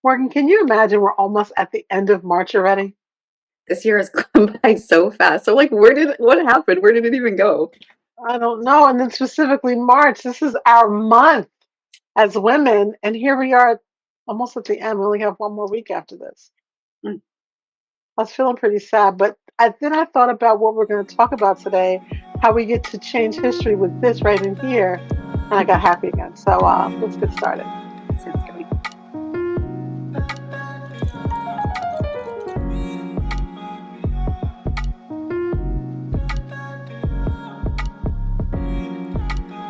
Morgan, can you imagine we're almost at the end of March already? This year has gone by so fast. So like what happened? Where did it even go? I don't know. And then specifically March, this is our month as women. And here we are almost at the end. We only have one more week after this. Mm. I was feeling pretty sad. But then I thought about what we're going to talk about today, how we get to change history with this right in here. And I got happy again. So let's get started. Sounds good.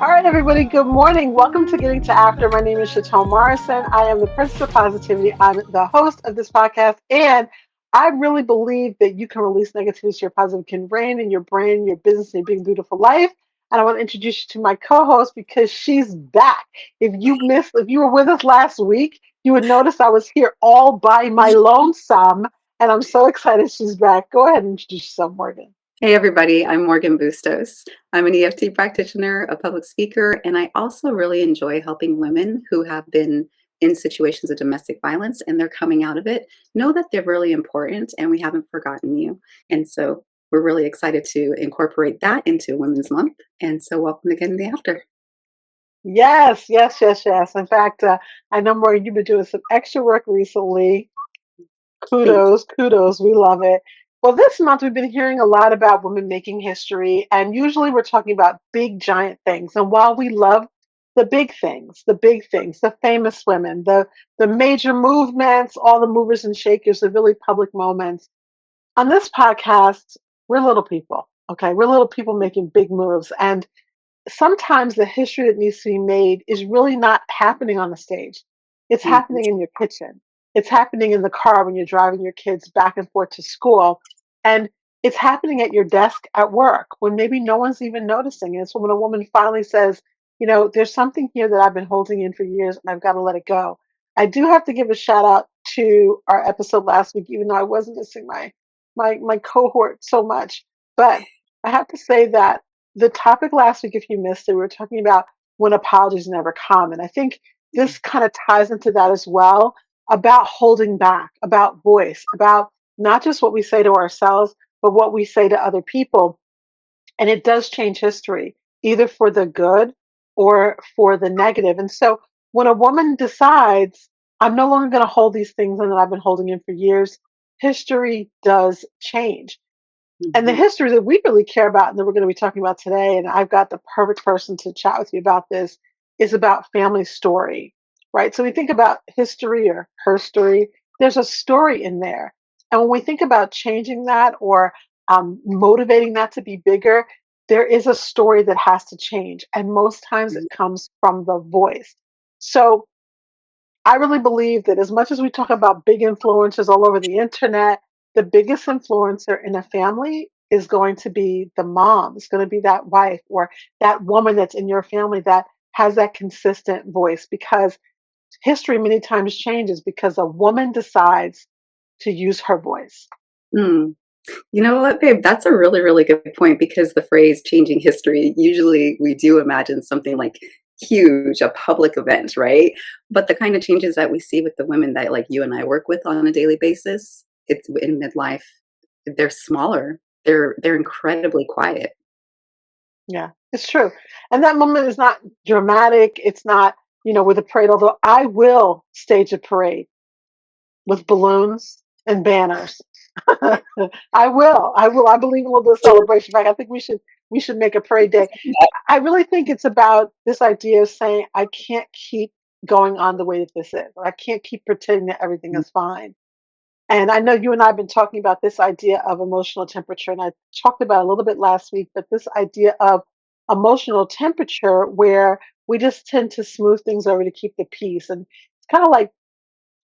All right, everybody, good morning. Welcome to Getting to After. My name is Chateau Morrison. I am the Princess of Positivity. I'm the host of this podcast, and I really believe that you can release negativity so your positive can reign in your brain, your business, and your big, beautiful life. And I want to introduce you to my co-host because she's back. If you were with us last week, you would notice I was here all by my lonesome, and I'm so excited she's back. Go ahead and introduce yourself, Morgan. Hey everybody, I'm Morgan Bustos. I'm an EFT practitioner, a public speaker, and I also really enjoy helping women who have been in situations of domestic violence and they're coming out of it. Know that they're really important and we haven't forgotten you. And so we're really excited to incorporate that into Women's Month. And so welcome to Getting the After. Yes, yes, yes, yes. In fact, I know, Morgan, you've been doing some extra work recently. Thanks. Kudos, kudos. We love it. Well, this month we've been hearing a lot about women making history, and usually we're talking about big, giant things. And while we love the big things, the famous women, the major movements, all the movers and shakers, the really public moments, on this podcast, we're little people. Okay, we're little people making big moves, and sometimes the history that needs to be made is really not happening on the stage. It's Mhm. happening in your kitchen. It's happening in the car when you're driving your kids back and forth to school. And it's happening at your desk at work when maybe no one's even noticing it. So when a woman finally says, there's something here that I've been holding in for years and I've got to let it go. I do have to give a shout out to our episode last week, even though I wasn't missing my cohort so much. But I have to say that the topic last week, if you missed it, we were talking about when apologies never come. And I think this kind of ties into that as well, about holding back, about voice, about not just what we say to ourselves, but what we say to other people. And it does change history, either for the good or for the negative. And so when a woman decides, I'm no longer going to hold these things in that I've been holding in for years, history does change. And the Mhm. history that we really care about and that we're going to be talking about today, and I've got the perfect person to chat with you about this, is about family story, right? So we think about history or her story, there's a story in there. And when we think about changing that or motivating that to be bigger, there is a story that has to change. And most times it comes from the voice. So I really believe that as much as we talk about big influencers all over the internet, the biggest influencer in a family is going to be the mom. It's going to be that wife or that woman that's in your family that has that consistent voice because history many times changes because a woman decides to use her voice. Mm. You know what, babe? That's a really, really good point because the phrase changing history, usually we do imagine something like huge, a public event, right? But the kind of changes that we see with the women that like you and I work with on a daily basis, it's in midlife, they're smaller. They're incredibly quiet. Yeah, it's true. And that moment is not dramatic. It's not, with a parade, although I will stage a parade with balloons and banners. I will. I will. I believe in a little bit of celebration. In fact, I think we should make a parade day. I really think it's about this idea of saying I can't keep going on the way that this is. Or I can't keep pretending that everything is fine. And I know you and I have been talking about this idea of emotional temperature, and I talked about it a little bit last week, but this idea of emotional temperature where we just tend to smooth things over to keep the peace. And it's kind of like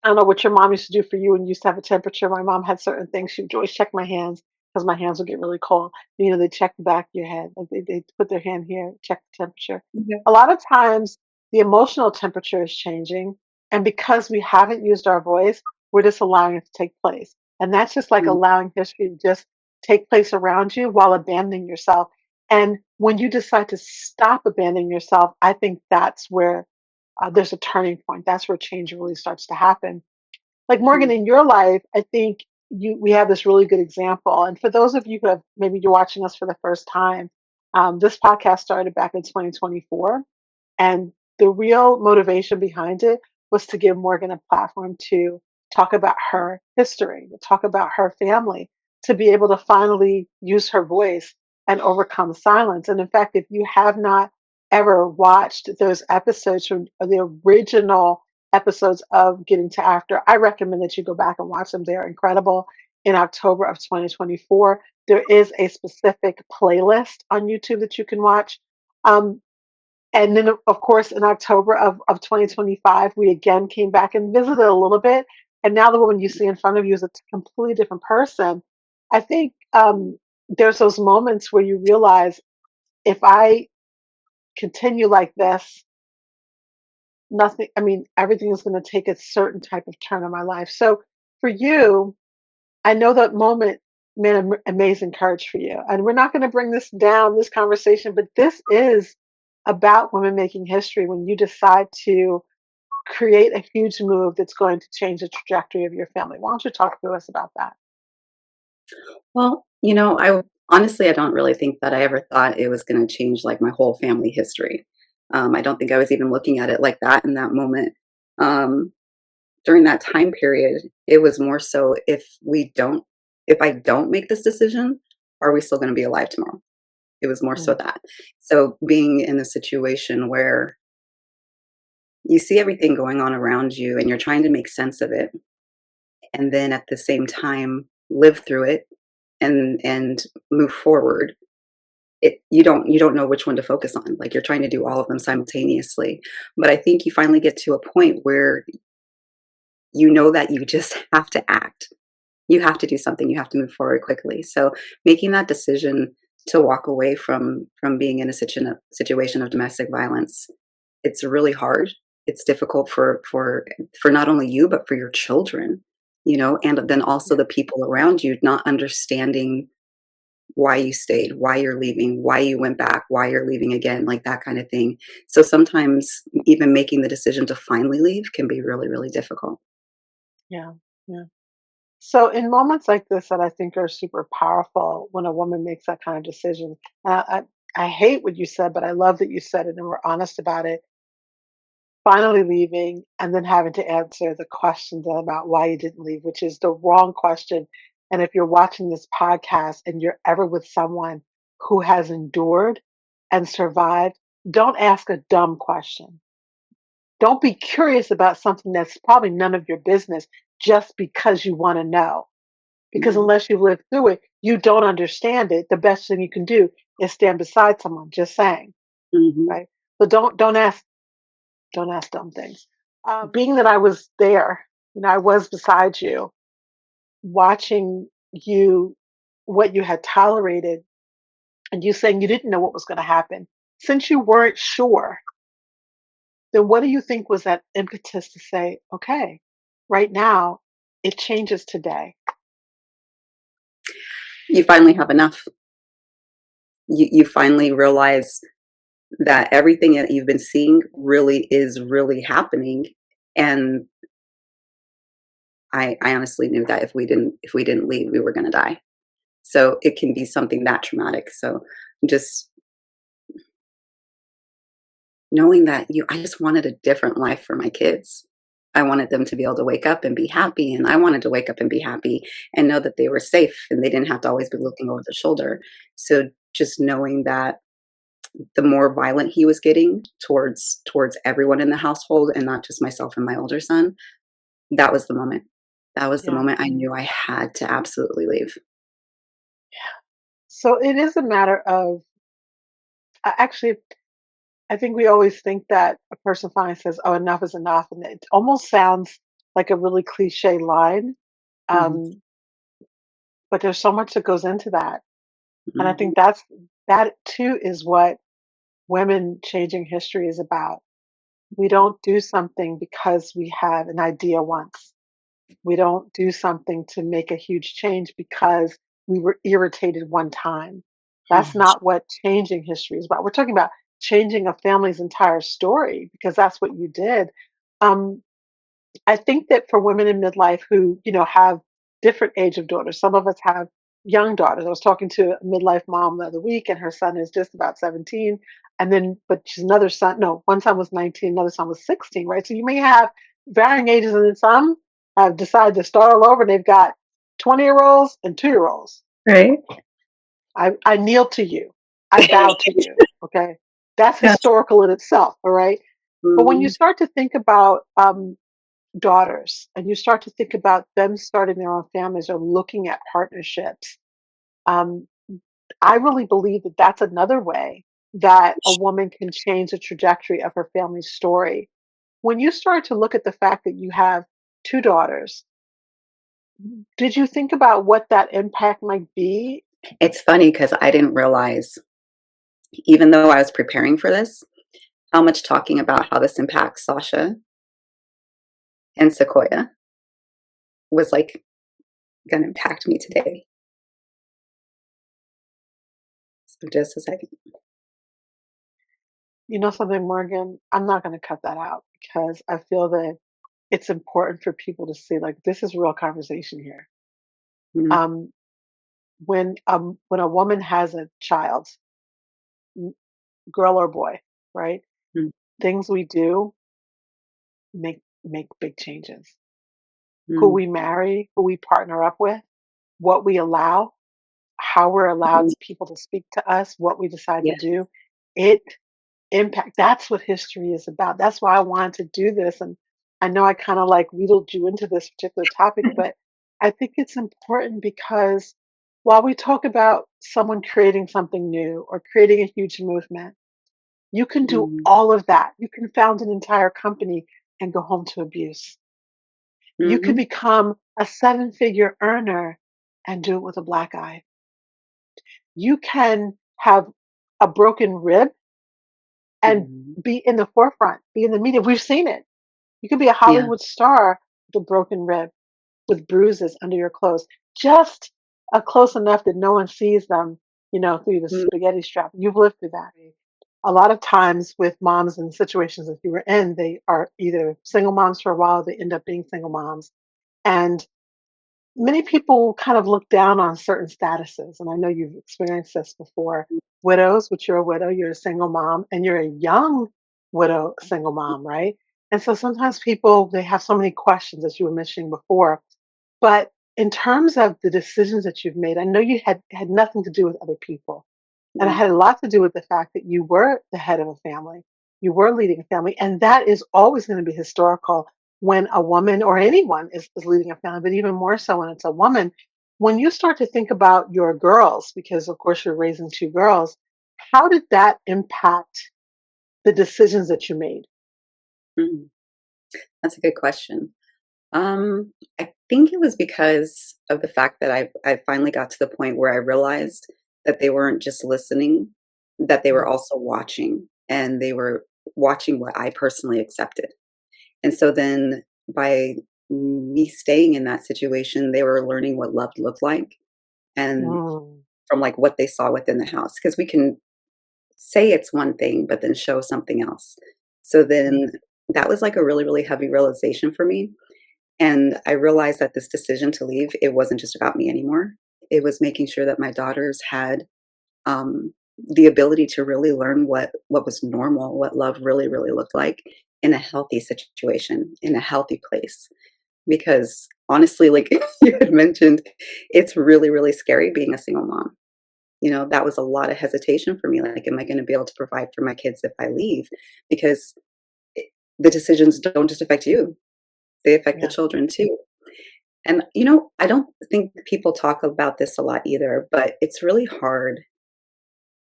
I don't know what your mom used to do for you when you used to have a temperature. My mom had certain things. She would always check my hands because my hands would get really cold. They check the back of your head. Like they put their hand here, check the temperature. Mhm. A lot of times the emotional temperature is changing. And because we haven't used our voice, we're just allowing it to take place. And that's just like Mm. allowing history to just take place around you while abandoning yourself. And when you decide to stop abandoning yourself, I think that's where there's a turning point. That's where change really starts to happen. like Morgan, in your life, I think we have this really good example. And for those of you who have maybe you're watching us for the first time, this podcast started back in 2024. And the real motivation behind it was to give Morgan a platform to talk about her history, to talk about her family, to be able to finally use her voice and overcome silence. And in fact, if you have not ever watched those episodes from the original episodes of Getting to After, I recommend that you go back and watch them. They're incredible. In October of 2024, there is a specific playlist on YouTube that you can watch. Um, and then, of course, in October of 2025, we again came back and visited a little bit. And now the woman you see in front of you is a completely different person. I think there's those moments where you realize if I continue like this, nothing, I mean, everything is going to take a certain type of turn in my life. So for you, I know that moment meant amazing courage for you. And we're not going to bring this down, this conversation, but this is about women making history when you decide to create a huge move that's going to change the trajectory of your family. Why don't you talk to us about that? Well, I honestly, I don't really think that I ever thought it was going to change like my whole family history. I don't think I was even looking at it like that in that moment. Um, During that time period, it was more so if I don't make this decision, are we still going to be alive tomorrow? It was more so Mm, that. So being in a situation where you see everything going on around you and you're trying to make sense of it, and then at the same time live through it and move forward, you don't know which one to focus on. Like you're trying to do all of them simultaneously. But I think you finally get to a point where you know that you just have to act. You have to do something. You have to move forward quickly. So making that decision to walk away from being in a situation of domestic violence, it's really hard. It's difficult for not only you but for your children, and then also yeah, the people around you not understanding why you stayed, why you're leaving, why you went back, why you're leaving again, like that kind of thing. So sometimes even making the decision to finally leave can be really, really difficult. yeah, yeah. So in moments like this that I think are super powerful when a woman makes that kind of decision, I hate what you said, but I love that you said it and we're honest about it. Finally leaving and then having to answer the questions about why you didn't leave, which is the wrong question. And if you're watching this podcast and you're ever with someone who has endured and survived, don't ask a dumb question. Don't be curious about something that's probably none of your business just because you want to know. Because Yeah. unless you've lived through it, you don't understand it. The best thing you can do is stand beside someone, just saying, Hmm. right? So don't ask dumb things. Being that I was there, I was beside you, watching you, what you had tolerated, and you saying you didn't know what was going to happen. Since you weren't sure, then what do you think was that impetus to say, okay, right now, it changes today? You finally have enough. You finally realize that everything that you've been seeing really is really happening. And I honestly knew that if we didn't leave, we were going to die. So it can be something that traumatic. So just knowing that I just wanted a different life for my kids. I wanted them to be able to wake up and be happy, and I wanted to wake up and be happy and know that they were safe and they didn't have to always be looking over their shoulder. So just knowing that the more violent he was getting towards everyone in the household and not just myself and my older son, that was the moment. That was the Yeah. moment I knew I had to absolutely leave. So it is a matter of actually. I think we always think that a person finally says, "Oh, enough is enough," and it almost sounds like a really cliche line. Mhm, Um, but there's so much that goes into that, and I mhm, think that too is what women changing history is about. We don't do something because we have an idea once. We don't do something to make a huge change because we were irritated one time. That's mhm. not what changing history is about. We're talking about changing a family's entire story because that's what you did. Um, I think that for women in midlife who, have different age of daughters, some of us have young daughters. I was talking to a midlife mom the other week, and her son is just about 17. And then, but she's another son. No, one son was 19, another son was 16, right? So you may have varying ages, and then some have decided to start all over, and they've got 20-year-olds and 2-year-olds. Right? I kneel to you. I bow to you. Okay. That's Yeah. historical in itself. All right. But when you Mhm. start to think about daughters and you start to think about them starting their own families or looking at partnerships, um, I really believe that that's another way that a woman can change the trajectory of her family's story. When you start to look at the fact that you have two daughters, did you think about what that impact might be? It's funny because I didn't realize, even though I was preparing for this, how much talking about how this impacts Sasha and Sequoia was like going to impact me today. So just a second. You know something, Morgan? I'm not going to cut that out because I feel that it's important for people to see like this is real conversation here. Mm, Um, when a woman has a child, m- girl or boy, right? mm, Things we do make big changes. Who mm, we marry, who we partner up with, what we allow, how we're allowed mm. people to speak to us, what we decide to Yeah. do. It impact. That's what history is about. That's why I wanted to do this. And I know I kind of like wheedled you into this particular topic, but I think it's important because while we talk about someone creating something new or creating a huge movement, you can do Mm, all of that. You can found an entire company and go home to abuse. You could mhm, become a seven-figure earner and do it with a black eye. You can have a broken rib and mhm. be in the forefront, be in the media. We've seen it. You could be a Yeah. Hollywood star with a broken rib, with bruises under your clothes, just close enough that no one sees them, through the Mm, spaghetti strap. You've lived through that. A lot of times with moms in situations that you were in, they are either single moms for a while, they end up being single moms. And many people kind of look down on certain statuses, and I know you've experienced this before. Widows, which you're a widow, you're a single mom, and you're a young widow, single mom, right? And so sometimes people they have so many questions, as you were mentioning before. But in terms of the decisions that you've made, I know you had nothing to do with other people. And it mm, had a lot to do with the fact that you were the head of a family, you were leading a family, and that is always going to be historical when a woman or anyone is leading a family, but even more so when it's a woman. When you start to think about your girls, because of course you're raising two girls, how did that impact the decisions that you made? mm. That's a good question. I think it was because of the fact that I finally got to the point where I realized that they weren't just listening, that they were Mm, also watching, and they were watching what I personally accepted. And so then by me staying in that situation, they were learning what love looked like and mm, from like what they saw within the house. Because we can say it's one thing, but then show something else. So mm, then that was like a really, really heavy realization for me. And I realized that this decision to leave, it wasn't just about me anymore. It was making sure that my daughters had the ability to really learn what was normal, what love really, really looked like in a healthy situation, in a healthy place. Because honestly, like you had mentioned, it's really, really scary being a single mom. That was a lot of hesitation for me. Like, am I going to be able to provide for my kids if I leave? Because it, the decisions don't just affect you, they affect the yeah, children too. And, I don't think people talk about this a lot either, but it's really hard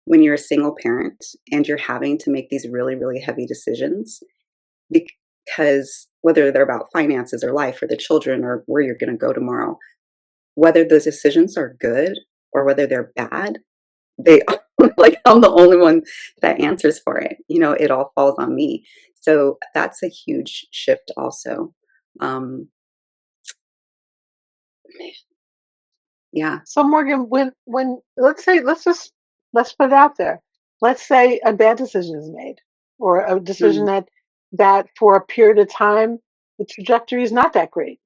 when you're a single parent and you're having to make these really, really heavy decisions because whether they're about finances or life or the children or where you're going to go tomorrow, whether those decisions are good or whether they're bad, they like I'm the only one that answers for it. It all falls on me. So that's a huge shift also. Um, yeah. So Morgan, when let's put it out there. Let's say a bad decision is made, or a decision Mm, that for a period of time the trajectory is not that great.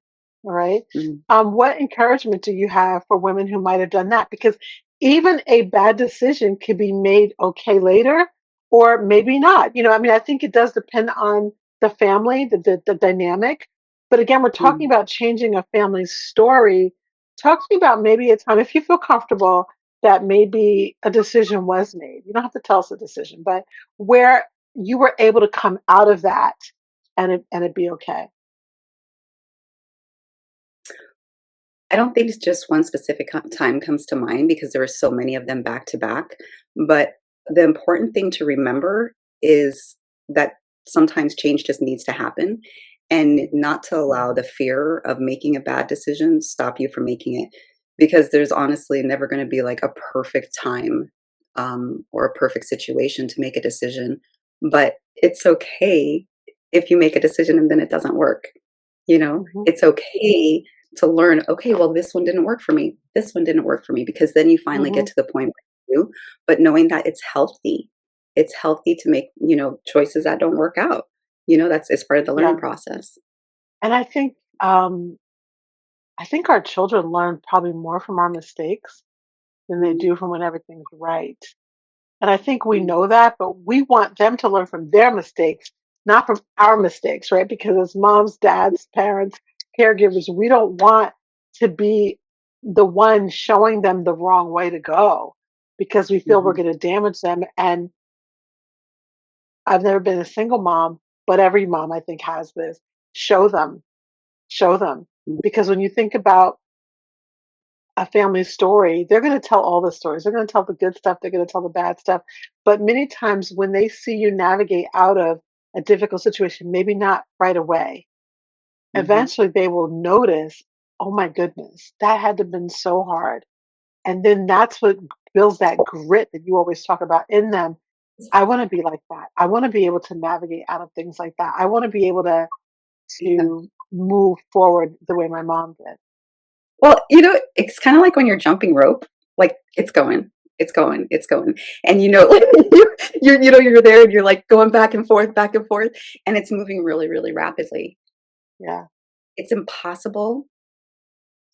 All right. Mhm. What encouragement do you have for women who might have done that? Because even a bad decision can be made okay later, or maybe not. I mean, I think it does depend on the family, the dynamic. But again, we're talking Mhm. about changing a family's story. Talk to me about maybe a time, if you feel comfortable, that maybe a decision was made. You don't have to tell us the decision, but where you were able to come out of that and it be okay. I don't think it's just one specific time comes to mind because there are so many of them back to back. But the important thing to remember is that sometimes change just needs to happen and not to allow the fear of making a bad decision stop you from making it. Because there's honestly never going to be like a perfect time or a perfect situation to make a decision. But it's okay if you make a decision and then it doesn't work. Hmm. It's okay to learn, okay, well, this one didn't work for me. This one didn't work for me because then you finally get Hmm. to the point where you do, but knowing that it's healthy. It's healthy to make, choices that don't work out. That's it's part of the learning Yeah. process. And I think our children learn probably more from our mistakes than they Mhm, do from when everything's right. And I think we mhm, know that, but we want them to learn from their mistakes, not from our mistakes, right? Because as moms, dads, parents, caregivers, we don't want to be the one showing them the wrong way to go because we feel we're mhm, going to damage them. And I've never been a single mom, but every mom I think has this. Show them, show them. mhm, Because when you think about a family story, they're going to tell all the stories. They're going to tell the good stuff, they're going to tell the bad stuff. But many times when they see you navigate out of a difficult situation, maybe not right away, mhm. eventually they will notice, oh my goodness, that had to have been so hard. And then that's what builds that grit that you always talk about in them. I want to be like that. I want to be able to navigate out of things like that. I want to be able Yeah. to move forward the way my mom did. Well, it's kind of like when you're jumping rope, like it's going, it's going, it's going. And like, you're there and you're like going back and forth, and it's moving really, really rapidly. Yeah, It's impossible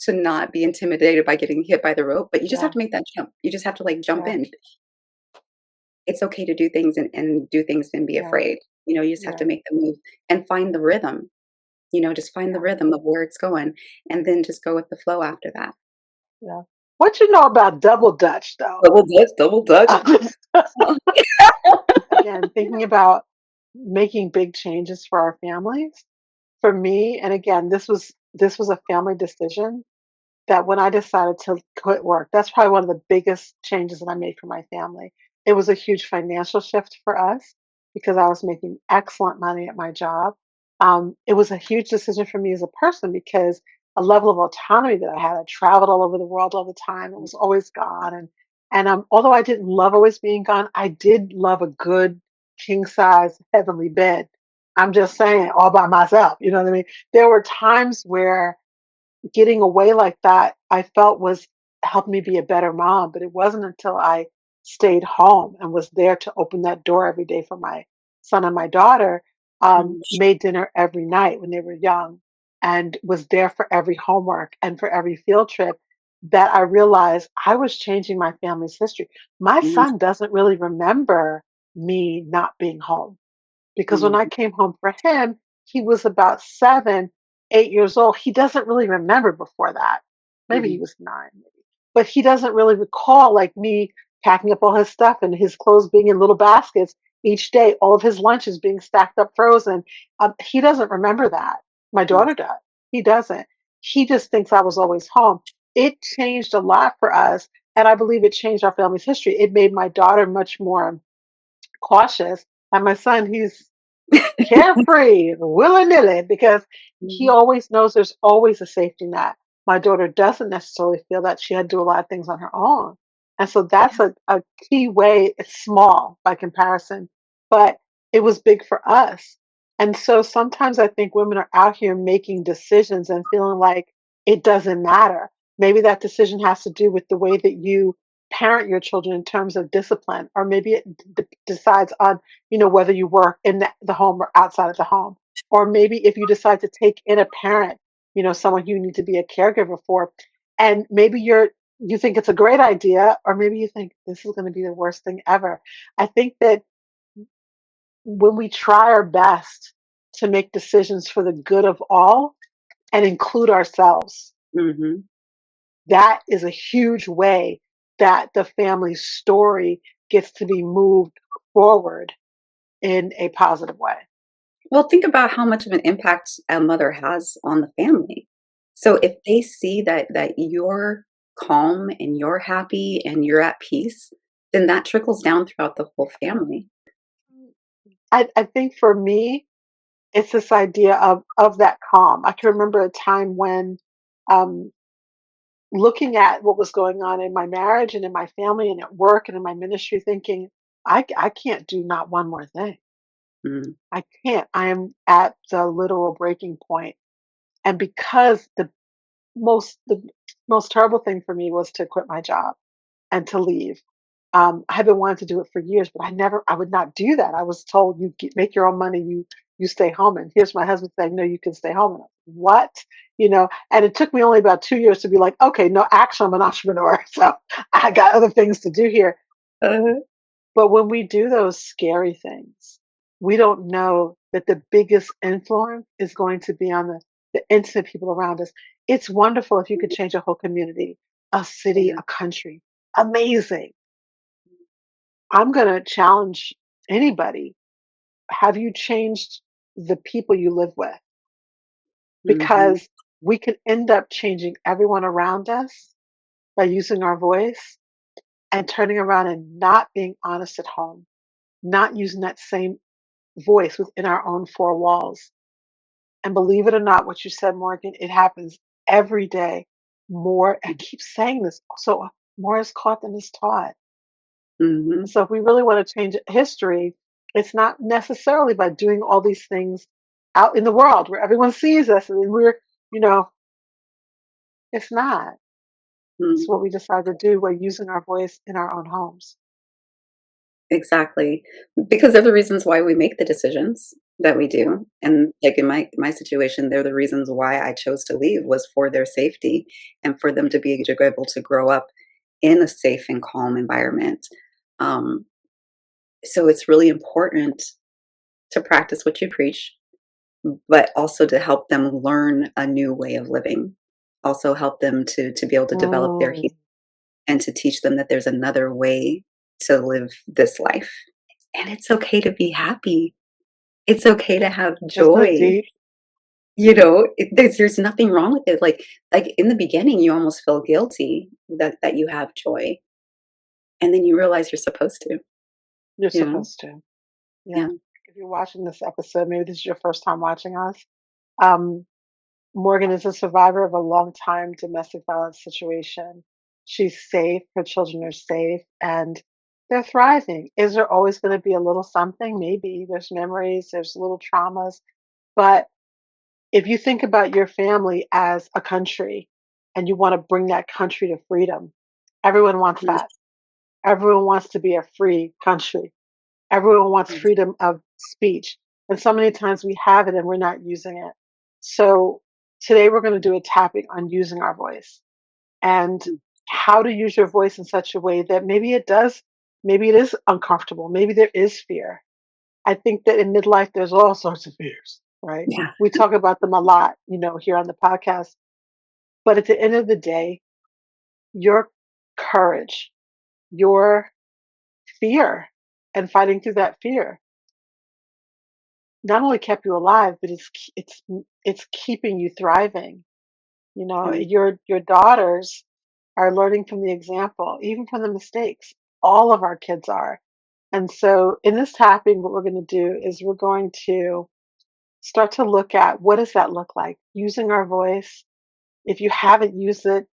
to not be intimidated by getting hit by the rope, but you just have yeah, to make that jump. You just have to like jump yeah, in. It's okay to do things and do things and be yeah, afraid. You just have yeah, to make the move and find the rhythm. Just find the yeah. rhythm of where it's going and then just go with the flow after that. Yeah. What you know about double dutch though? Double dutch, double dutch. I'm just again thinking about making big changes for our families. For me, and again, this was a family decision that when I decided to quit work, that's probably one of the biggest changes that I made for my family. It was a huge financial shift for us because I was making excellent money at my job. It was a huge decision for me as a person because a level of autonomy that I had. I traveled all over the world all the time. I was always gone, and although I didn't love always being gone, I did love a good king size heavenly bed. I'm just saying, all by myself. You know what I mean? There were times where getting away like that, I felt was helped me be a better mom, but it wasn't until I stayed home and was there to open that door every day for my son and my daughter, Mhm, made dinner every night when they were young, and was there for every homework and for every field trip, that I realized I was changing my family's history. My mhm, son doesn't really remember me not being home because when I mhm, came home for him, he was about 7, 8 years old. He doesn't really remember before that. Maybe he mhm, was 9, maybe. But he doesn't really recall like me packing up all his stuff and his clothes being in little baskets each day, all of his lunches being stacked up frozen. He doesn't remember that. My mhm, daughter does. He doesn't. He just thinks I was always home. It changed a lot for us. And I believe it changed our family's history. It made my daughter much more cautious. And my son, he's carefree, willy-nilly, because he mhm. always knows there's always a safety net. My daughter doesn't necessarily feel that she had to do a lot of things on her own. And so that's Yeah, a key way. It's small by comparison, but it was big for us. And so sometimes I think women are out here making decisions and feeling like it doesn't matter. Maybe that decision has to do with the way that you parent your children in terms of discipline, or maybe it decides on whether you work in the home or outside of the home. Or maybe if you decide to take in a parent, someone you need to be a caregiver for, and maybe you think it's a great idea, or maybe you think this is going to be the worst thing ever. I think that when we try our best to make decisions for the good of all and include ourselves, Mhm. that is a huge way that the family story gets to be moved forward in a positive way. Well, think about how much of an impact a mother has on the family. So if they see that you're calm and you're happy and you're at peace, then that trickles down throughout the whole family. I think for me, it's this idea of that calm. I can remember a time when um, looking at what was going on in my marriage and in my family and at work and in my ministry, thinking, I can't do not one more thing. Mm, I can't. I am at the literal breaking point. And because the most terrible thing for me was to quit my job and to leave. I had been wanting to do it for years, but I would not do that. I was told make your own money, you stay home. And here's my husband saying, no, you can stay home. And what? And it took me only about 2 years to be like, okay, no, actually, I'm an entrepreneur, so I got other things to do here. uh, But when we do those scary things, we don't know that the biggest influence is going to be on the intimate people around us. It's wonderful if you could change a whole community, a city, yeah. a country. Amazing. I'm going to challenge anybody. Have you changed the people you live with? Mhm, Because we could end up changing everyone around us by using our voice and turning around and not being honest at home, not using that same voice within our own four walls. And believe it or not, what you said, Morgan, it happens every day. More, I keep saying this, so more is caught than is taught. mhm. So if we really want to change history, it's not necessarily by doing all these things out in the world where everyone sees us and you know, it's not. It's Mm, what we decide to do by using our voice in our own homes. exactly. Because they're the reasons why we make the decisions that we do. And like in my situation, they're the reasons why I chose to leave was for their safety and for them to be able to grow up in a safe and calm environment. Um, so it's really important to practice what you preach, but also to help them learn a new way of living. Also help them to be able to develop their Mm, and to teach them that there's another way to live this life. And it's okay to be happy. It's okay to have isn't it joy. deep? There's nothing wrong with it. Like in the beginning, you almost feel guilty that you have joy, and then you realize you're supposed to. You're You know, supposed to. Yeah. yeah. If you're watching this episode, maybe this is your first time watching us. Um, Morgan is a survivor of a long time domestic violence situation. She's safe, her children are safe, and they're thriving. Is there always going to be a little something? Maybe there's memories, there's little traumas. But if you think about your family as a country and you want to bring that country to freedom, everyone wants Mm, that. Everyone wants to be a free country. Everyone wants yes. freedom of speech. And so many times we have it and we're not using it. So today we're going to do a tapping on using our voice and Mm, how to use your voice in such a way that maybe it is uncomfortable, maybe there is fear. I think that in midlife there's all sorts of fears, right? yeah. We talk about them a lot, here on the podcast. But at the end of the day, your courage, your fear, and fighting through that fear not only kept you alive, but it's keeping you thriving. Mm, Your daughters are learning from the example, even from the mistakes. All of our kids are. And so in this tapping, what we're going to do is we're going to start to look at what does that look like? Using our voice. If you haven't used it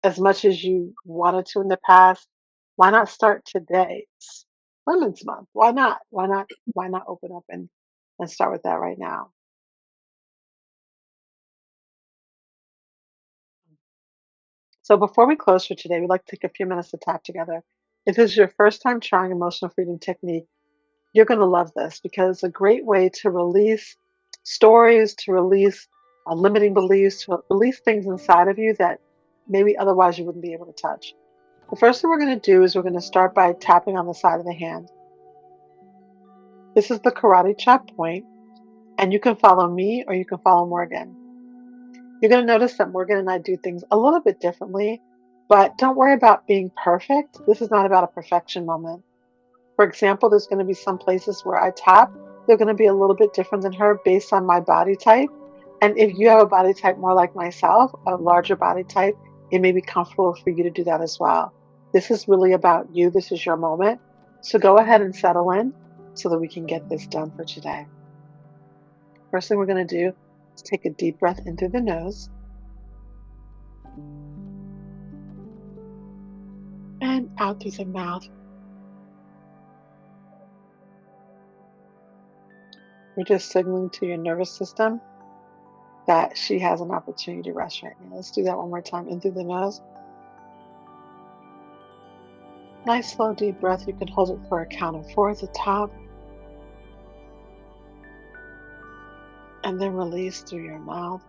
as much as you wanted to in the past, why not start today? It's Women's Month. Why not? Why not open up and start with that right now? So before we close for today, we'd like to take a few minutes to tap together. If this is your first time trying emotional freedom technique, you're going to love this because it's a great way to release stories, to release limiting beliefs, to release things inside of you that maybe otherwise you wouldn't be able to touch. The first thing we're going to do is we're going to start by tapping on the side of the hand. This is the karate chop point, and you can follow me or you can follow Morgan. You're going to notice that Morgan and I do things a little bit differently, but don't worry about being perfect. This is not about a perfection moment. For example, there's going to be some places where I tap. They're going to be a little bit different than her based on my body type. And if you have a body type more like myself, a larger body type, it may be comfortable for you to do that as well. This is really about you. This is your moment. So go ahead and settle in so that we can get this done for today. First thing we're going to do is take a deep breath in through the nose and out through the mouth. We're just signaling to your nervous system that she has an opportunity to rest right now. Let's do that one more time. In through the nose. Nice, slow, deep breath. You can hold it for a count of 4 at the top. And then release through your mouth.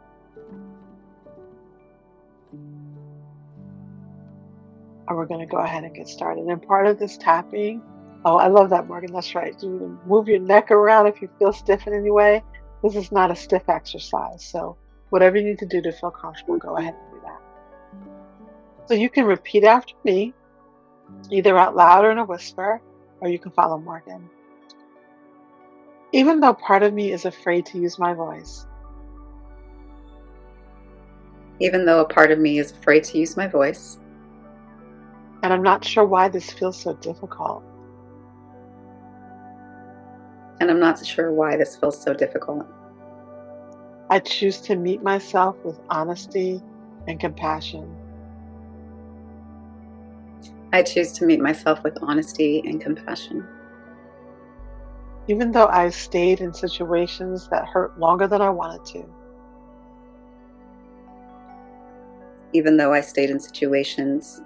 And we're going to go ahead and get started. And part of this tapping, oh, I love that, Morgan. That's right. You move your neck around if you feel stiff in any way. This is not a stiff exercise. So whatever you need to do to feel comfortable, go ahead and do that. So you can repeat after me, either out loud or in a whisper, or you can follow Morgan. Even though part of me is afraid to use my voice, Even though a part of me is afraid to use my voice, and I'm not sure why this feels so difficult, and I'm not sure why this feels so difficult, I choose to meet myself with honesty and compassion. I choose to meet myself with honesty and compassion. Even though I've stayed in situations that hurt longer than I wanted to, Even though I stayed in situations,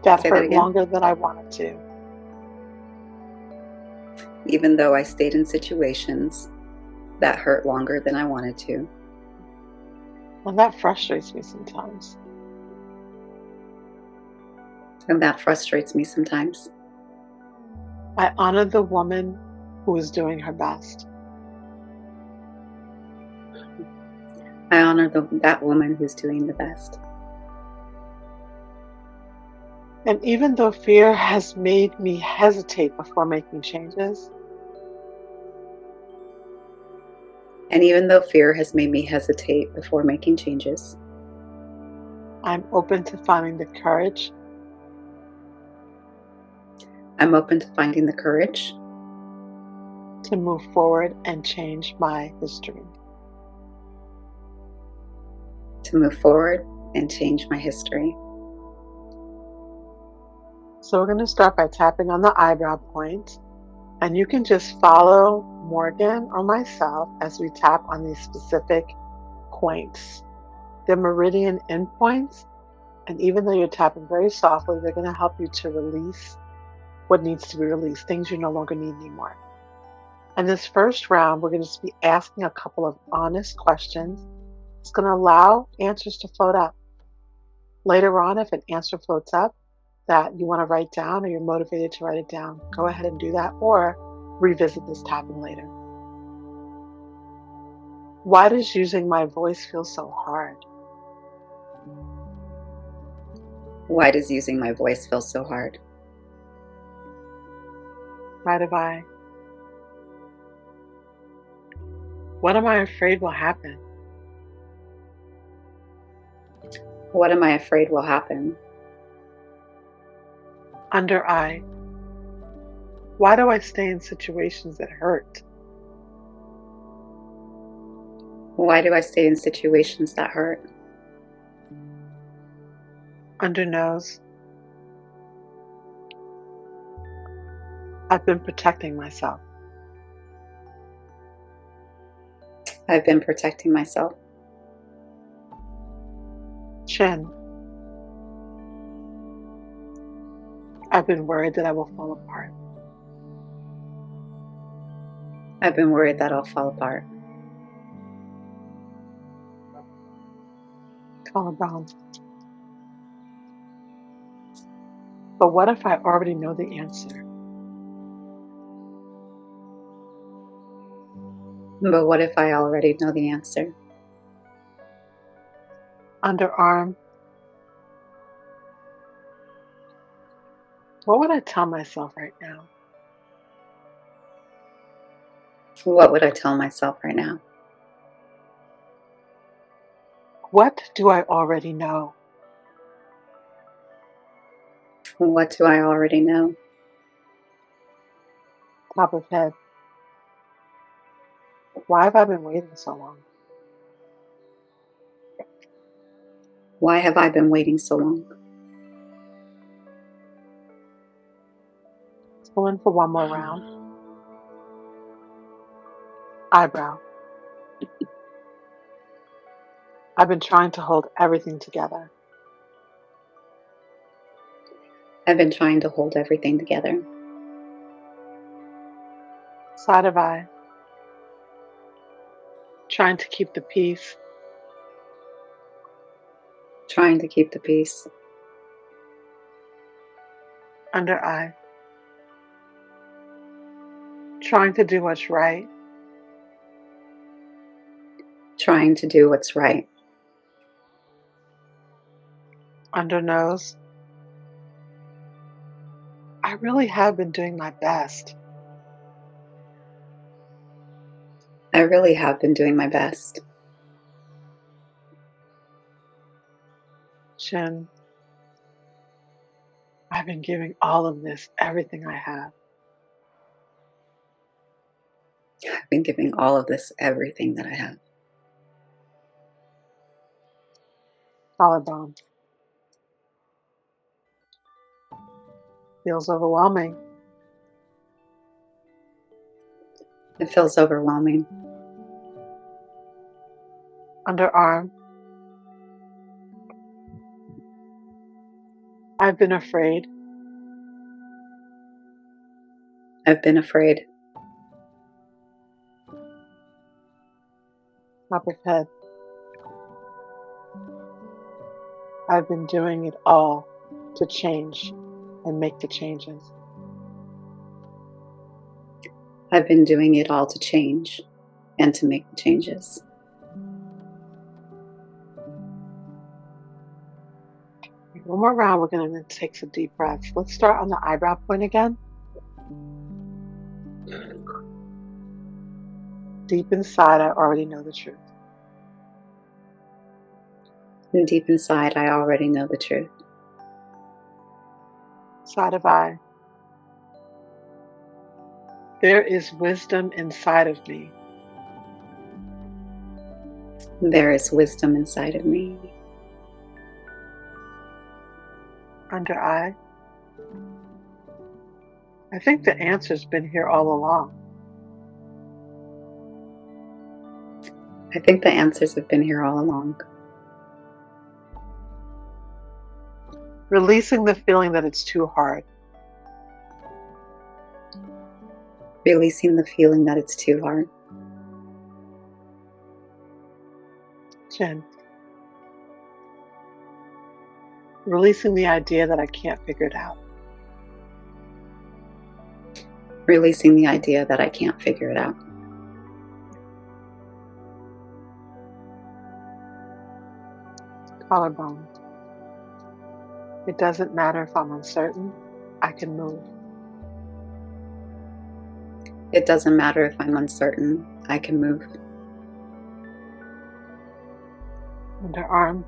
that say that hurt again. longer than I wanted to, Even though I stayed in situations that hurt longer than I wanted to. and that frustrates me sometimes. And that frustrates me sometimes. I honor the woman who is doing her best. I honor that woman who's doing the best. And even though fear has made me hesitate before making changes, And even though fear has made me hesitate before making changes, I'm open to finding the courage I'm open to finding the courage to move forward and change my history. to move forward and change my history. So we're going to start by tapping on the eyebrow point, and you can just follow Morgan or myself as we tap on these specific points. They're meridian endpoints, and even though you're tapping very softly, they're going to help you to release what needs to be released, things you no longer need anymore. And this first round, we're going to be asking a couple of honest questions. It's going to allow answers to float up. Later on, if an answer floats up that you want to write down or you're motivated to write it down, go ahead and do that or revisit this tapping later. Why does using my voice feel so hard? Why does using my voice feel so hard? Right of eye. What am I afraid will happen? What am I afraid will happen? Under eye. Why do I stay in situations that hurt? Why do I stay in situations that hurt? Under nose. I've been protecting myself. I've been protecting myself. Chin. I've been worried that I will fall apart. I've been worried that I'll fall apart. Collarbone. But what if I already know the answer? But what if I already know the answer? Underarm. What would I tell myself right now? What would I tell myself right now? What do I already know? What do I already know? Top of head. Why have I been waiting so long? Why have I been waiting so long? Let's go in for one more round. Eyebrow. I've been trying to hold everything together. I've been trying to hold everything together. Side of eye. Trying to keep the peace. Trying to keep the peace. Under eye. Trying to do what's right. Trying to do what's right. Under nose. I really have been doing my best. I really have been doing my best. Chin. I've been giving all of this everything I have. I've been giving all of this everything that I have. Collarbone. Feels overwhelming. It feels overwhelming. Underarm. I've been afraid. I've been afraid. Top of head. I've been doing it all to change and make the changes. I've been doing it all to change and to make the changes. One more round, we're going to take some deep breaths. Let's start on the eyebrow point again. Deep inside, I already know the truth. And deep inside, I already know the truth. Side of eye. There is wisdom inside of me. There is wisdom inside of me. Under eye. I think the answer's been here all along. I think the answers have been here all along. Releasing the feeling that it's too hard. Releasing the feeling that it's too hard. Chin. Releasing the idea that I can't figure it out. Releasing the idea that I can't figure it out. Collarbone. It doesn't matter if I'm uncertain, I can move. It doesn't matter if I'm uncertain, I can move. Underarm.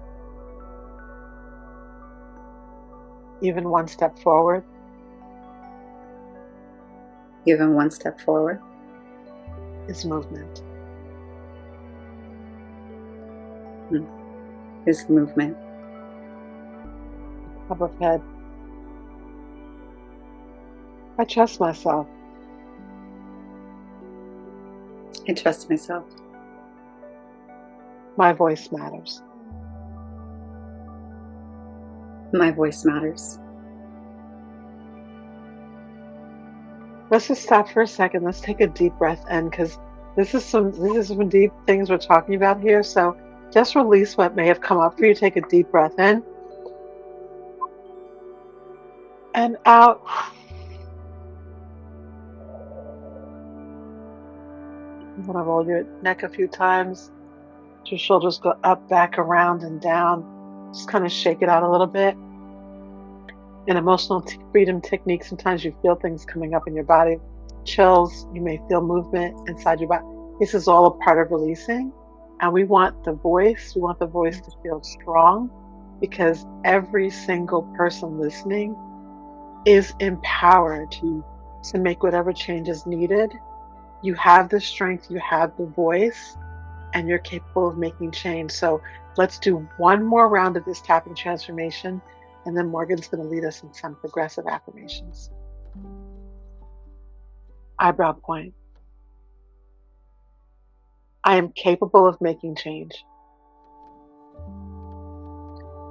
Even one step forward. Even one step forward Is movement. is movement. Top of head. I trust myself. I trust myself. My voice matters. My voice matters. Let's just stop for a second. Let's take a deep breath in because this is some deep things we're talking about here. So just release what may have come up for you. Take a deep breath in and out. You want to roll your neck a few times. Your shoulders go up, back, around, and down. Just kind of shake it out a little bit. In emotional freedom technique, sometimes you feel things coming up in your body, chills. You may feel movement inside your body. This is all a part of releasing. And we want the voice to feel strong because every single person listening is empowered to make whatever change is needed. You have the strength, you have the voice, and you're capable of making change. So let's do one more round of this tapping transformation, and then Morgan's going to lead us in some progressive affirmations. Eyebrow point. I am capable of making change.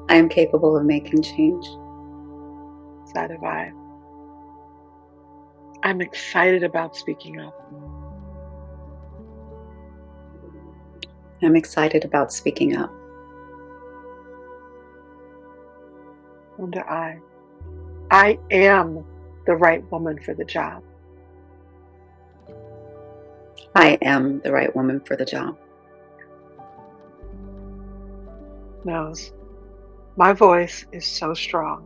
I am capable of making change. Side of eye. I'm excited about speaking up. I'm excited about speaking up. Under eye. I am the right woman for the job. I am the right woman for the job. Nose. My voice is so strong.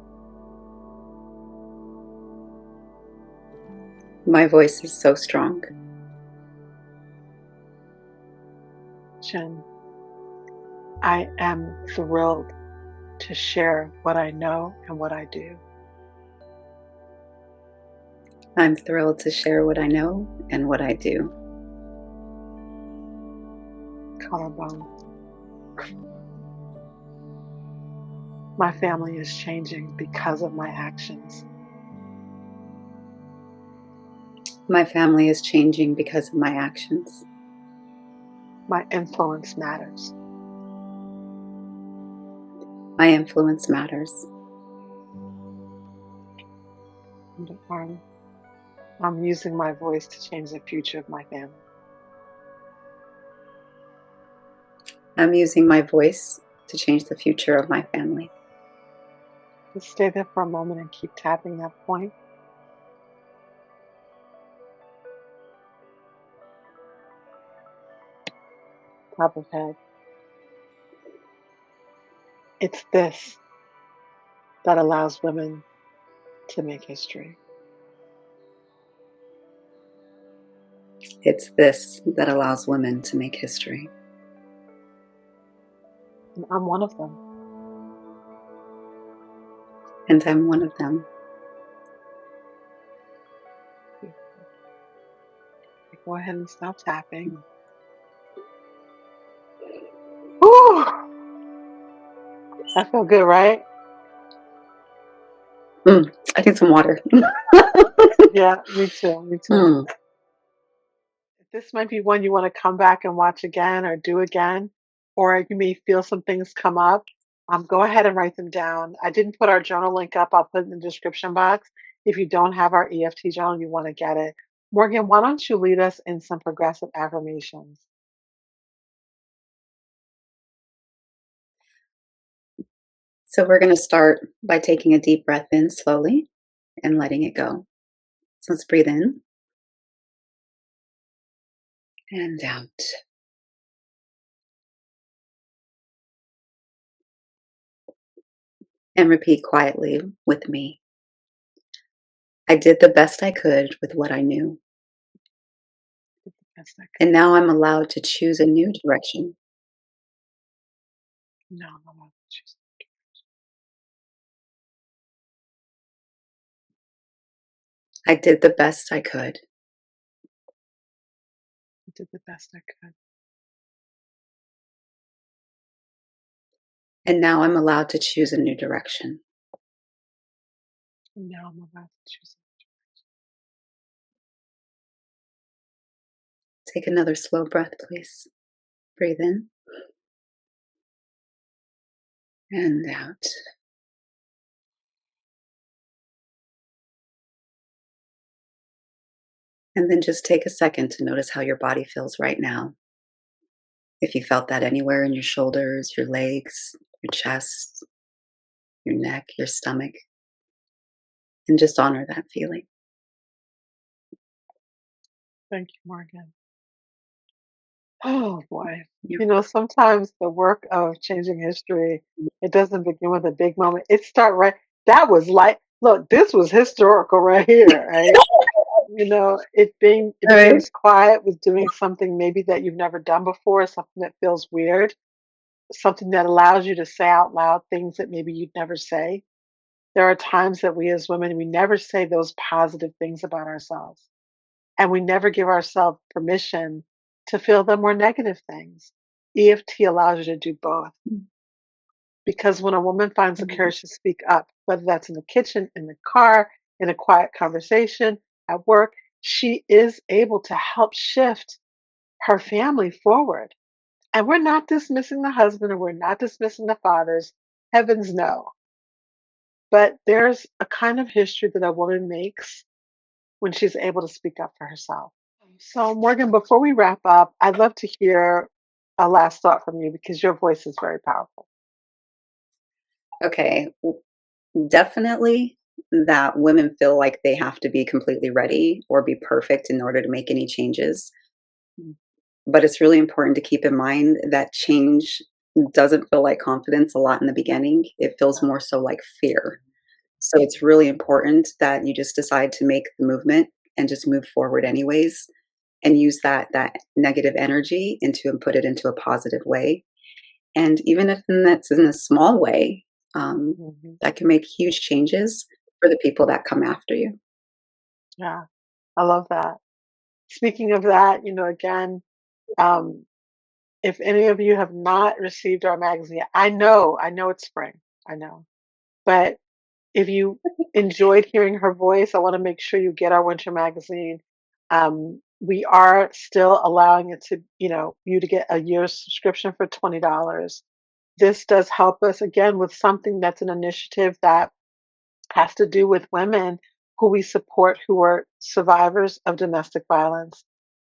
My voice is so strong. Chin. I am thrilled to share what I know and what I do. I'm thrilled to share what I know and what I do. Collarbone. My family is changing because of my actions. My family is changing because of my actions. My influence matters. My influence matters. Underarm. I'm using my voice to change the future of my family. I'm using my voice to change the future of my family. Just stay there for a moment and keep tapping that point. Top of head. It's this that allows women to make history. It's this that allows women to make history. And I'm one of them. And I'm one of them. Go ahead and stop tapping. Whew! That felt good, right? I need some water. Yeah, me too. Me too. Mm. This might be one you want to come back and watch again or do again, or you may feel some things come up. Go ahead and write them down. I didn't put our journal link up. I'll put it in the description box. If you don't have our EFT journal, you want to get it. Morgan, why don't you lead us in some progressive affirmations? So we're going to start by taking a deep breath in slowly and letting it go. So let's breathe in and out. And repeat quietly with me. I did the best I could with what I knew. Yes, I And now I'm allowed to choose a new direction. no, no, no. I did the best I could. I did the best I could. And now I'm allowed to choose a new direction. And now I'm about to choose. Take another slow breath, please. Breathe in and out. And then just take a second to notice how your body feels right now. If you felt that anywhere in your shoulders, your legs, your chest, your neck, your stomach, and just honor that feeling. Thank you, Morgan. Oh boy. You're Sometimes the work of changing history, it doesn't begin with a big moment. It start right. That was like, look, this was historical right here, right? It all right. begins quiet with doing something maybe that you've never done before, something that feels weird, something that allows you to say out loud things that maybe you'd never say. There are times that we as women, we never say those positive things about ourselves. And we never give ourselves permission to feel the more negative things. EFT allows you to do both. Because when a woman finds the Mhm. courage to speak up, whether that's in the kitchen, in the car, in a quiet conversation, at work, she is able to help shift her family forward. And we're not dismissing the husband and we're not dismissing the fathers. Heavens no. But there's a kind of history that a woman makes when she's able to speak up for herself. So, Morgan, before we wrap up, I'd love to hear a last thought from you because your voice is very powerful. Okay. Definitely that women feel like they have to be completely ready or be perfect in order to make any changes. But it's really important to keep in mind that change doesn't feel like confidence a lot in the beginning. It feels more so like fear. So it's really important that you just decide to make the movement and just move forward anyways and use that negative energy into and put it into a positive way. And even if that's in a small way, Mhm. that can make huge changes for the people that come after you. Yeah, I love that. Speaking of that, again, um, if any of you have not received our magazine yet, I know it's spring, I know. But if you enjoyed hearing her voice, I want to make sure you get our winter magazine. We are still allowing it to, you to get a year's subscription for $20. This does help us again with something that's an initiative that has to do with women who we support who are survivors of domestic violence.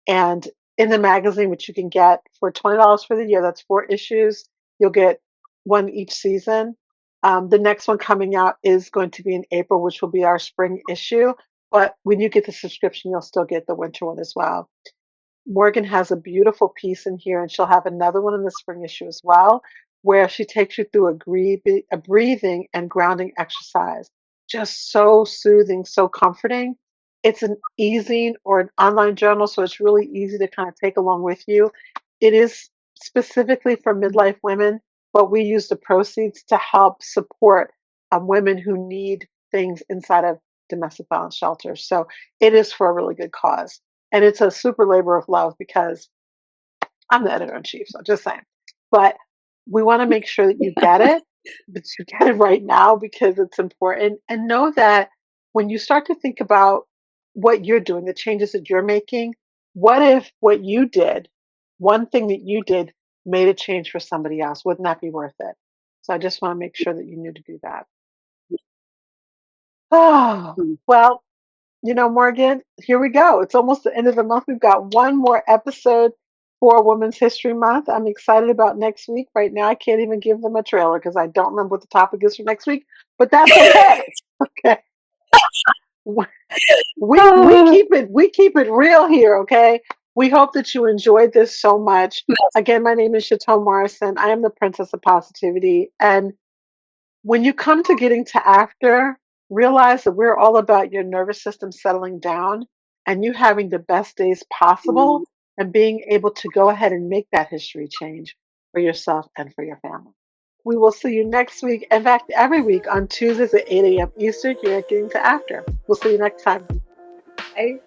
And in the magazine, which you can get for $20 for the year, that's 4 issues. You'll get one each season. The next one coming out is going to be in April, which will be our spring issue. But when you get the subscription, you'll still get the winter one as well. Morgan has a beautiful piece in here, and she'll have another one in the spring issue as well, where she takes you through a breathing and grounding exercise. Just so soothing, so comforting. It's an easy or an online journal, so it's really easy to kind of take along with you. It is specifically for midlife women, but we use the proceeds to help support women who need things inside of domestic violence shelters. So it is for a really good cause. And it's a super labor of love because I'm the editor in chief, so just saying. But we want to make sure that you get it, but you get it right now because it's important. And know that when you start to think about what you're doing, the changes that you're making, what if what you did, one thing that you did, made a change for somebody else? Wouldn't that be worth it? So I just want to make sure that you knew to do that. Oh, Mm. well, Morgan, here we go. It's almost the end of the month. We've got one more episode for Women's History Month. I'm excited about next week. Right now, I can't even give them a trailer because I don't remember what the topic is for next week, but that's okay. Okay. We keep it real here, okay? We hope that you enjoyed this so much. Again, my name is Chateau Morrison. I am the Princess of Positivity. And when you come to getting to after, realize that we're all about your nervous system settling down and you having the best days possible Mm. and being able to go ahead and make that history change for yourself and for your family. We will see you next week. In fact, every week on Tuesdays at 8 a.m. Eastern, you're getting to after. We'll see you next time. Bye.